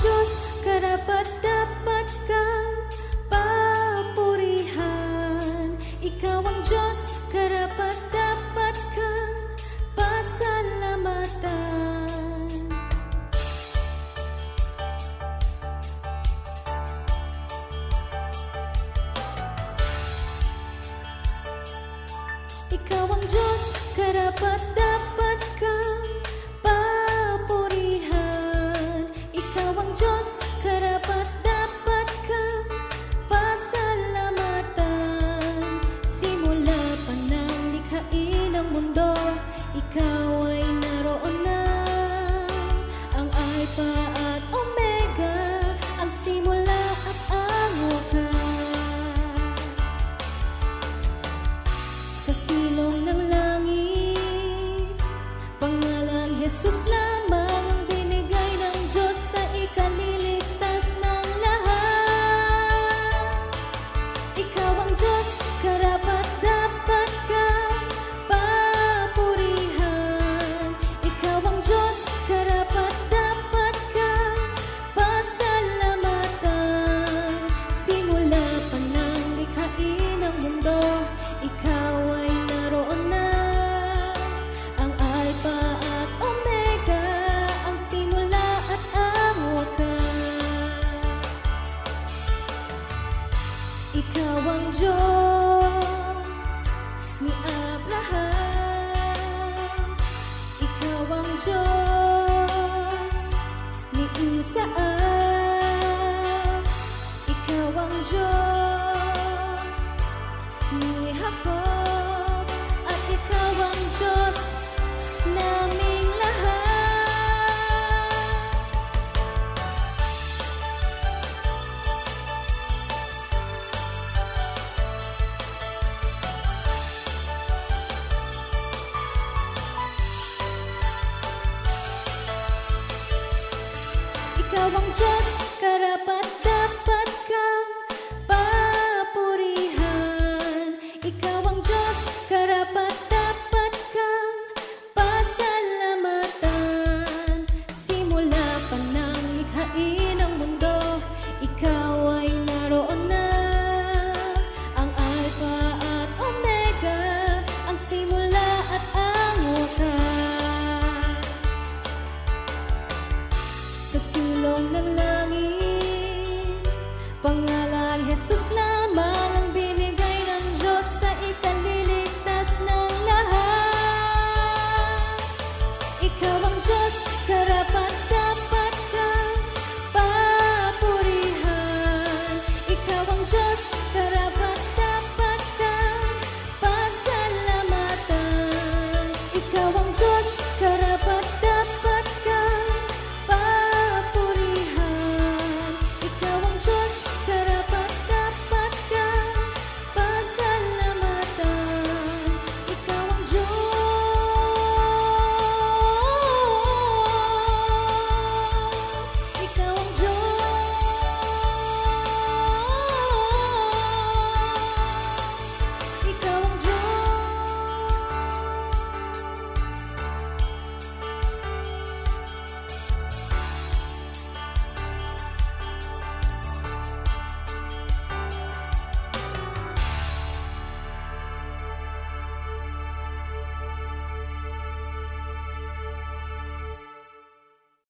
Diyos, karapat-dapat kang papurihan. Ikaw ang Diyos, karapat-dapat kang pasalamatan. Ikaw ang Diyos, karapat-dapat kang papurihan. Ikaw ang Diyos, karapat-dapat kang pasalamatan. Simula pa ng likhain ng mundo, ikaw ay naroon na. Ang Alpha at Omega, ang simula at ang wakas. Sa silong ng langit, pangalang Jesus lamang ang binigay ng Diyos sa ikaliligtas ng lahat. Ikaw ang Diyos, karapat-dapat kang papurihan. Ikaw ang Diyos, karapat-dapat kang pasalamatan. Simula pa ng likhain ng mundo, ikaw ay naroon na. Ang Alpha at Omega, ang simula at ang wakas. Ikaw ang Diyos ni Abraham. Ikaw ang Diyos ni Isaac. Ikaw ang Diyos ni Jacob, at ikaw ang Diyos naming lahat. Ikaw ang Diyos,